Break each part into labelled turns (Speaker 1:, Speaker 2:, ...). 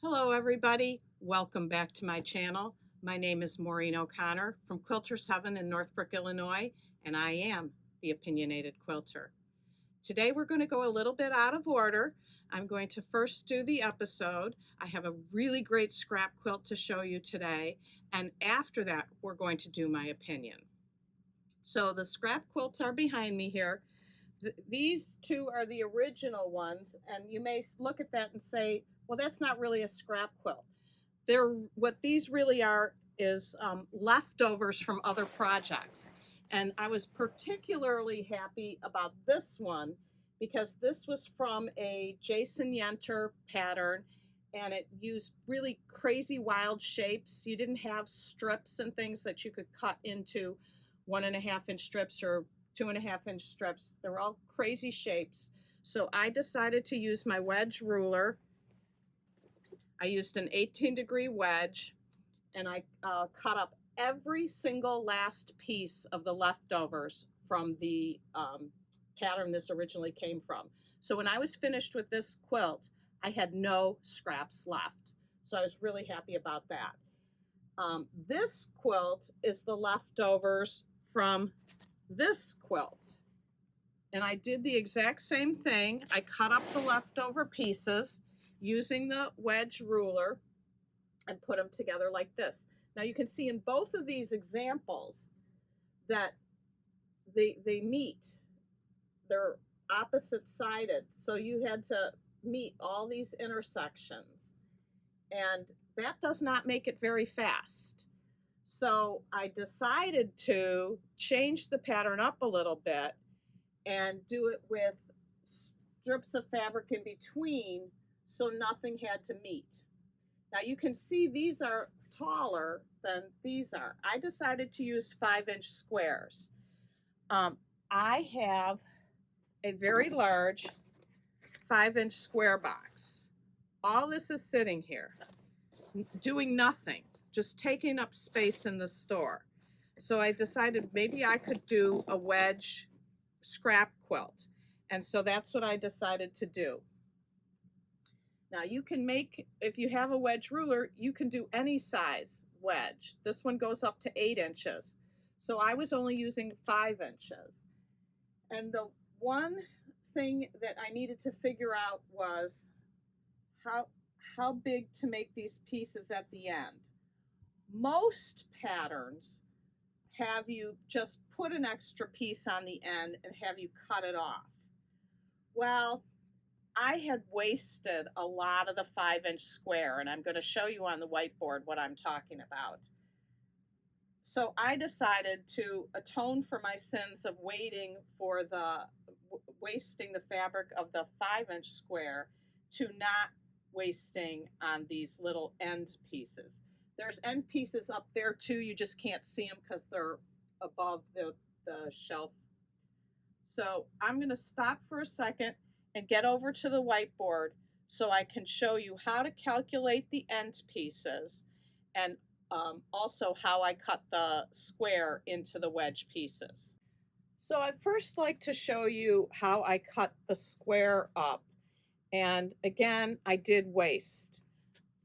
Speaker 1: Hello everybody, welcome back to my channel. My name is Maureen O'Connor from Quilters Heaven in Northbrook, Illinois, and I am the Opinionated Quilter. Today we're going to go a little bit out of order. I'm going to first do the episode. I have a really great scrap quilt to show you today, and after that we're going to do my opinion. So the scrap quilts are behind me here. These two are the original ones, and you may look at that and say, well, that's not really a scrap quilt. What these really are is leftovers from other projects. And I was particularly happy about this one because this was from a Jason Yenter pattern, and it used really crazy wild shapes. You didn't have strips and things that you could cut into 1.5-inch strips or 2.5-inch strips. They're all crazy shapes. So I decided to use my wedge ruler. I used an 18-degree wedge, and I cut up every single last piece of the leftovers from the pattern this originally came from. So when I was finished with this quilt, I had no scraps left. So I was really happy about that. This quilt is the leftovers from this quilt. And I did the exact same thing. I cut up the leftover pieces using the wedge ruler and put them together like this. Now you can see in both of these examples that they meet. They're opposite sided. So you had to meet all these intersections. And that does not make it very fast. So I decided to change the pattern up a little bit and do it with strips of fabric in between so nothing had to meet. Now you can see these are taller than these are. I decided to use 5-inch squares. I have a very large 5-inch square box. All this is sitting here, doing nothing, just taking up space in the store. So I decided maybe I could do a wedge scrap quilt. And so that's what I decided to do. Now you can make, if you have a wedge ruler, you can do any size wedge. This one goes up to 8 inches. So I was only using 5 inches. And the one thing that I needed to figure out was how big to make these pieces at the end. Most patterns have you just put an extra piece on the end and have you cut it off. Well, I had wasted a lot of the 5-inch square, and I'm going to show you on the whiteboard what I'm talking about. So I decided to atone for my sins of wasting the fabric of the 5-inch square to not wasting on these little end pieces. There's end pieces up there too, you just can't see them because they're above the shelf. So I'm going to stop for a second and get over to the whiteboard so I can show you how to calculate the end pieces and also how I cut the square into the wedge pieces. So I'd first like to show you how I cut the square up. And again, I did waste.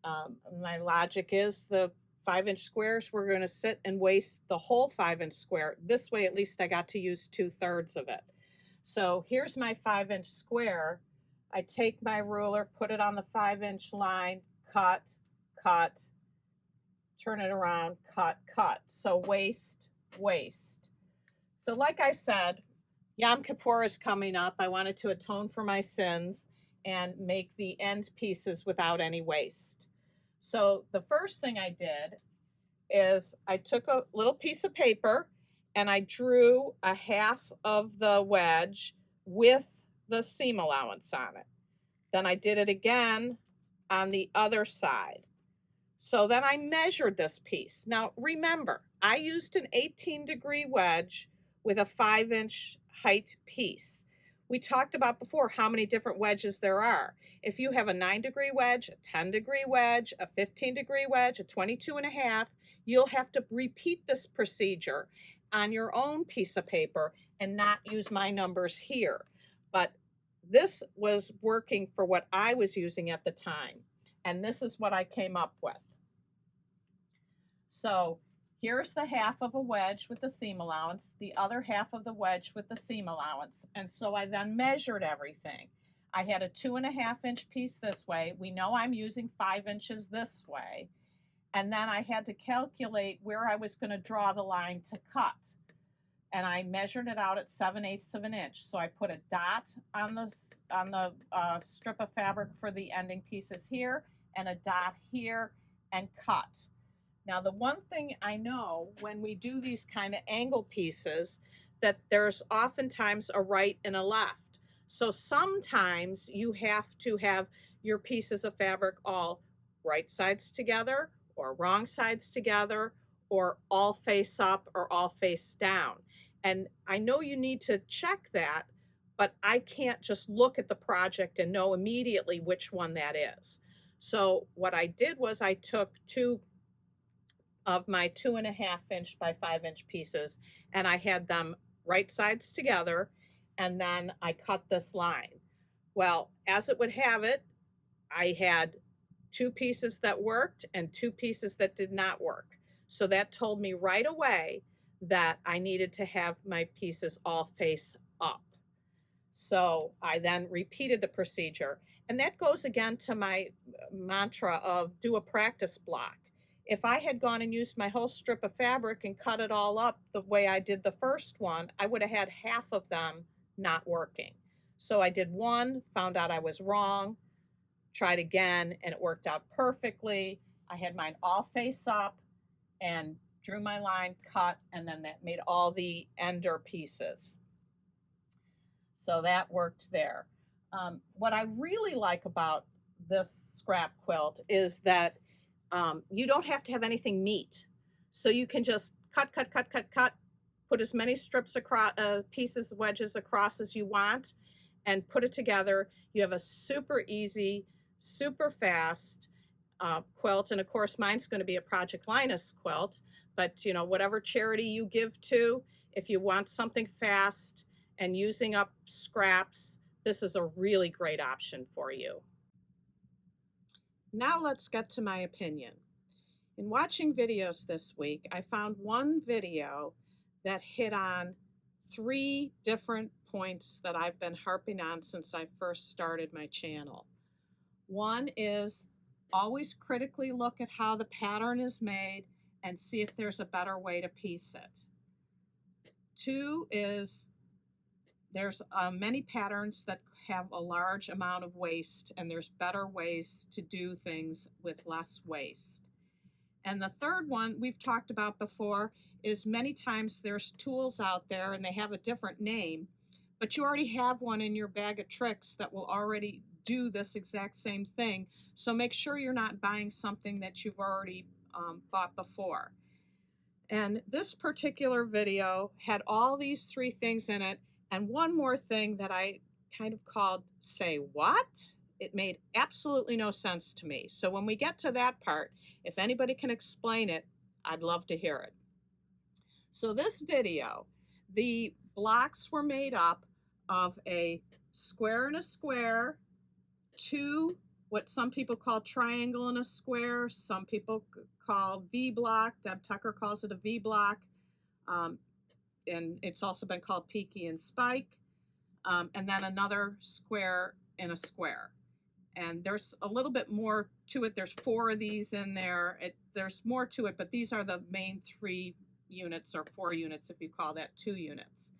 Speaker 1: My logic is the 5-inch squares, we're going to sit and waste the whole 5-inch square. This way, at least I got to use 2/3 of it. So here's my 5-inch square. I take my ruler, put it on the 5-inch line, cut, cut, turn it around, cut, cut. So waste, waste. So like I said, Yom Kippur is coming up. I wanted to atone for my sins and make the end pieces without any waste. So the first thing I did is I took a little piece of paper and I drew a half of the wedge with the seam allowance on it. Then I did it again on the other side. So then I measured this piece. Now remember, I used an 18-degree wedge with a 5-inch height piece. We talked about before how many different wedges there are. If you have a 9-degree wedge, a 10-degree wedge, a 15-degree wedge, a 22.5, you'll have to repeat this procedure on your own piece of paper and not use my numbers here. But this was working for what I was using at the time. And this is what I came up with. So here's the half of a wedge with the seam allowance, the other half of the wedge with the seam allowance. And so I then measured everything. I had a 2.5-inch piece this way. We know I'm using 5 inches this way. And then I had to calculate where I was going to draw the line to cut. And I measured it out at 7/8 of an inch. So I put a dot on the strip of fabric for the ending pieces here, and a dot here, and cut. Now, the one thing I know when we do these kind of angle pieces, that there's oftentimes a right and a left. So sometimes you have to have your pieces of fabric all right sides together, or wrong sides together, or all face up or all face down. And I know you need to check that, but I can't just look at the project and know immediately which one that is. So what I did was I took 2 of my 2.5-inch by 5-inch pieces, and I had them right sides together, and then I cut this line. Well, as it would have it, I had 2 pieces that worked and 2 pieces that did not work. So that told me right away that I needed to have my pieces all face up. So I then repeated the procedure. And that goes again to my mantra of do a practice block. If I had gone and used my whole strip of fabric and cut it all up the way I did the first one, I would have had half of them not working. So I did one, found out I was wrong, tried again, and it worked out perfectly. I had mine all face up and drew my line, cut, and then that made all the ender pieces. So that worked there. What I really like about this scrap quilt is that you don't have to have anything neat. So you can just cut, put as many strips across, pieces, wedges across as you want, and put it together. You have a super easy, super fast quilt. And of course, mine's going to be a Project Linus quilt, but you know, whatever charity you give to, if you want something fast and using up scraps, this is a really great option for you. Now let's get to my opinion. In watching videos this week, I found one video that hit on 3 different points that I've been harping on since I first started my channel. One is always critically look at how the pattern is made and see if there's a better way to piece it. 2 is there's many patterns that have a large amount of waste, and there's better ways to do things with less waste. And the third one we've talked about before is many times there's tools out there and they have a different name, but you already have one in your bag of tricks that will already do this exact same thing. So make sure you're not buying something that you've already bought before. And this particular video had all these 3 things in it, and one more thing that I kind of called "Say What?" It made absolutely no sense to me. So when we get to that part, if anybody can explain it, I'd love to hear it. So this video, the blocks were made up of a square and a square, 2 what some people call triangle and a square, some people call V block. Deb Tucker calls it a V block. And it's also been called Peaky and Spike, and then another square and a square. And there's a little bit more to it. There's 4 of these in there. There's more to it, but these are the main 3 units, or 4 units if you call that 2 units.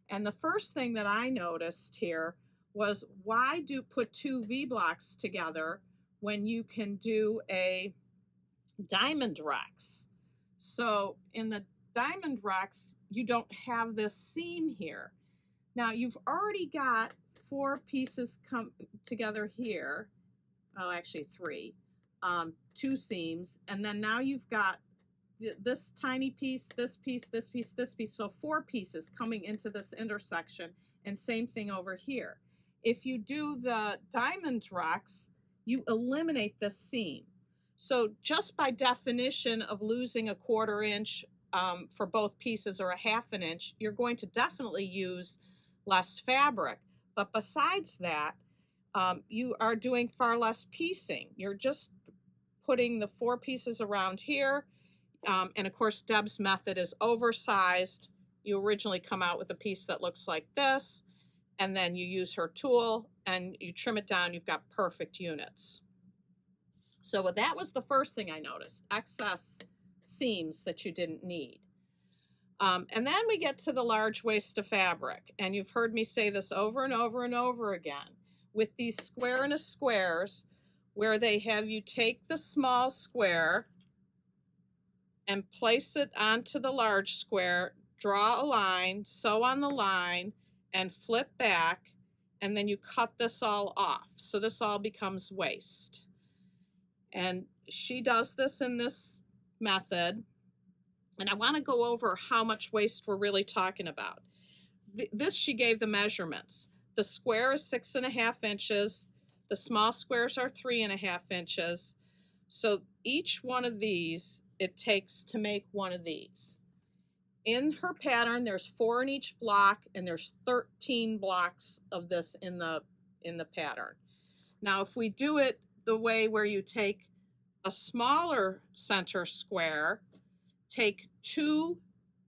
Speaker 1: And the first thing that I noticed here was, why put 2 V blocks together when you can do a diamond Rex? So in the diamond Rex, you don't have this seam here. Now you've already got 4 pieces come together here. Oh, actually 3. 2 seams, and then now you've got this tiny piece, this piece, this piece, this piece. So 4 pieces coming into this intersection, and same thing over here. If you do the diamond Rex, you eliminate the seam. So just by definition of losing a 1/4 inch for both pieces, or a 1/2 inch, you're going to definitely use less fabric. But besides that, you are doing far less piecing. You're just putting the 4 pieces around here. And of course, Deb's method is oversized. You originally come out with a piece that looks like this, and then you use her tool and you trim it down. You've got perfect units. So that was the first thing I noticed, excess seams that you didn't need. And then we get to the large waste of fabric. And you've heard me say this over and over and over again. With these square in a squares, where they have you take the small square and place it onto the large square, draw a line, sew on the line, and flip back, and then you cut this all off. So this all becomes waste. And she does this in this method. And I want to go over how much waste we're really talking about. This, she gave the measurements. The square is 6.5 inches. The small squares are 3.5 inches. So each one of these, it takes to make one of these. In her pattern, there's 4 in each block, and there's 13 blocks of this in the pattern. Now, if we do it the way where you take a smaller center square, take 2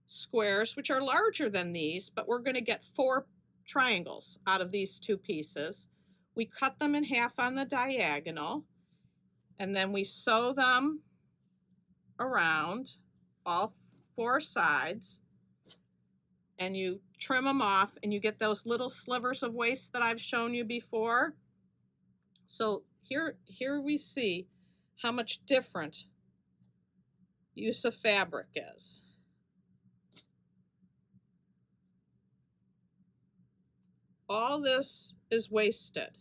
Speaker 1: squares, which are larger than these, but we're going to get 4 triangles out of these 2 pieces. We cut them in half on the diagonal, and then we sew them around all 4 sides, and you trim them off, and you get those little slivers of waste that I've shown you before. So here we see how much different use of fabric is. All this is wasted.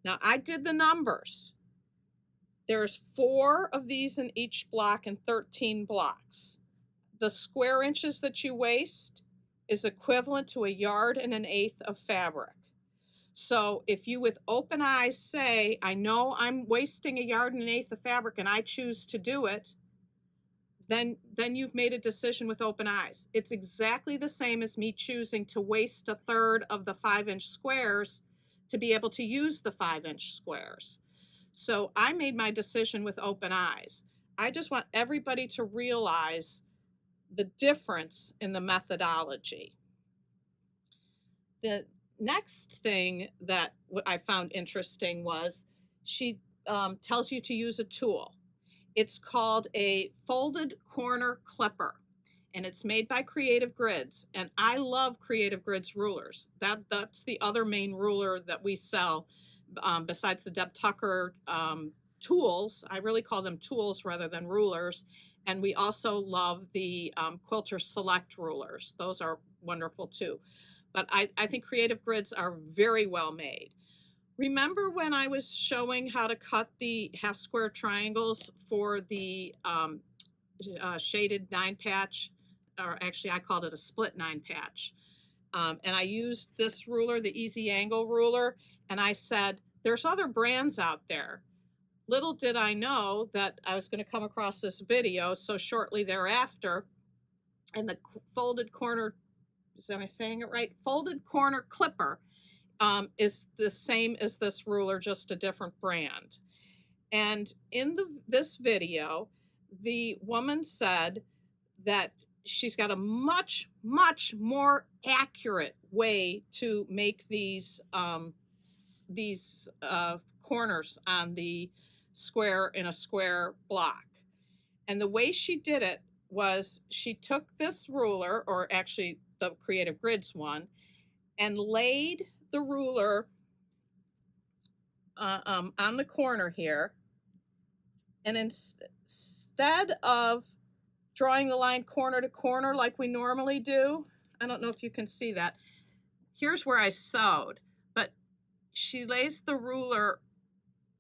Speaker 1: Now I did the numbers. There's 4 of these in each block and 13 blocks. The square inches that you waste is equivalent to 1 1/8 yards of fabric. So if you with open eyes say, I know I'm wasting 1 1/8 yards of fabric and I choose to do it, then you've made a decision with open eyes. It's exactly the same as me choosing to waste 1/3 of the 5-inch squares to be able to use the 5-inch squares. So I made my decision with open eyes. I just want everybody to realize the difference in the methodology. The next thing that I found interesting was she tells you to use a tool. It's called a folded corner clipper, and it's made by Creative Grids. And I love Creative Grids rulers. That's the other main ruler that we sell besides the Deb Tucker tools. I really call them tools rather than rulers. And we also love the Quilter Select rulers. Those are wonderful too. But I think Creative Grids are very well made. Remember when I was showing how to cut the half square triangles for the shaded 9 patch, or actually I called it a split 9 patch. And I used this ruler, the Easy Angle ruler, and I said, there's other brands out there. Little did I know that I was going to come across this video so shortly thereafter, and the folded corner, am I saying it right? Folded corner clipper is the same as this ruler, just a different brand. And in this video, the woman said that she's got a much, much more accurate way to make these corners on the square in a square block. And the way she did it was she took this ruler, or actually the Creative Grids one, and laid the ruler on the corner here. And instead of drawing the line corner to corner like we normally do, I don't know if you can see that, here's where I sewed, but she lays the ruler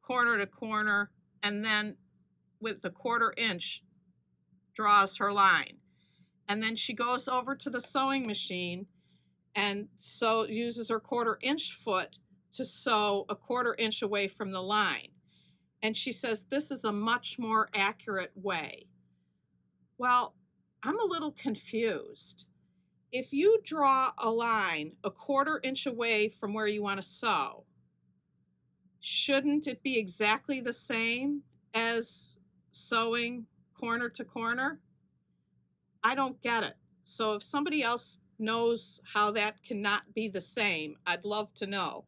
Speaker 1: corner to corner and then with the 1/4 inch draws her line. And then she goes over to the sewing machine and uses her 1/4 inch foot to sew a 1/4 inch away from the line. And she says this is a much more accurate way. Well, I'm a little confused. If you draw a line a 1/4 inch away from where you want to sew, Shouldn't it be exactly the same as sewing corner to corner? I don't get it. So if somebody else knows how that cannot be the same, I'd love to know.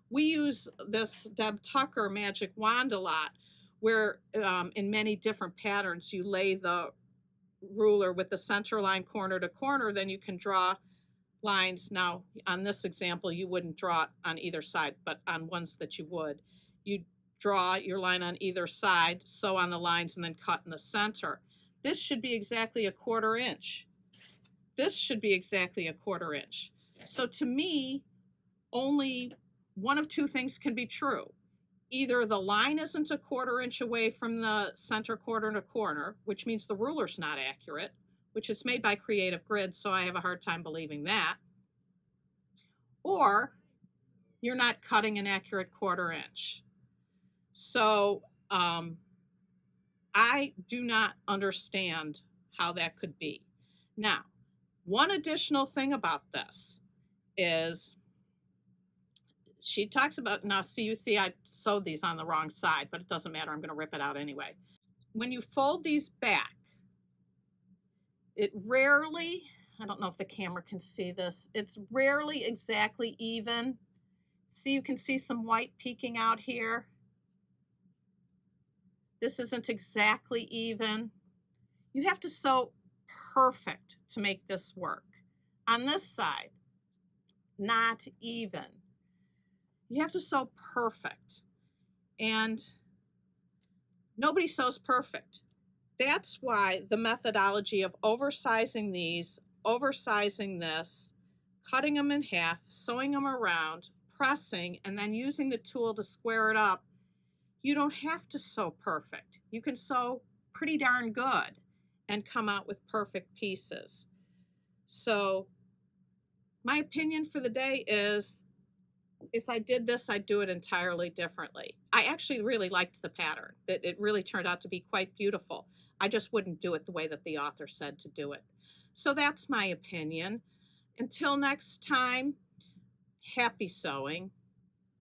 Speaker 1: We use this Deb Tucker magic wand a lot, where in many different patterns you lay the ruler with the center line corner to corner, then you can draw lines. Now, on this example, you wouldn't draw it on either side, but on ones that you would, you draw your line on either side, sew on the lines, and then cut in the center. This should be exactly a 1/4 inch. This should be exactly a 1/4 inch. So to me, only one of two things can be true. Either the line isn't a 1/4 inch away from the center corner to corner, which means the ruler's not accurate, which is made by Creative Grid, so I have a hard time believing that. Or you're not cutting an accurate 1/4 inch. So I do not understand how that could be. Now, one additional thing about this is she talks about, now see, you see I sewed these on the wrong side, but it doesn't matter, I'm going to rip it out anyway. When you fold these back, it rarely, I don't know if the camera can see this, it's rarely exactly even. See, you can see some white peeking out here. This isn't exactly even. You have to sew perfect to make this work. On this side, not even. You have to sew perfect. And nobody sews perfect. That's why the methodology of oversizing these, oversizing this, cutting them in half, sewing them around, pressing, and then using the tool to square it up, you don't have to sew perfect. You can sew pretty darn good and come out with perfect pieces. So my opinion for the day is, if I did this, I'd do it entirely differently. I actually really liked the pattern. It really turned out to be quite beautiful. I just wouldn't do it the way that the author said to do it. So that's my opinion. Until next time, happy sewing.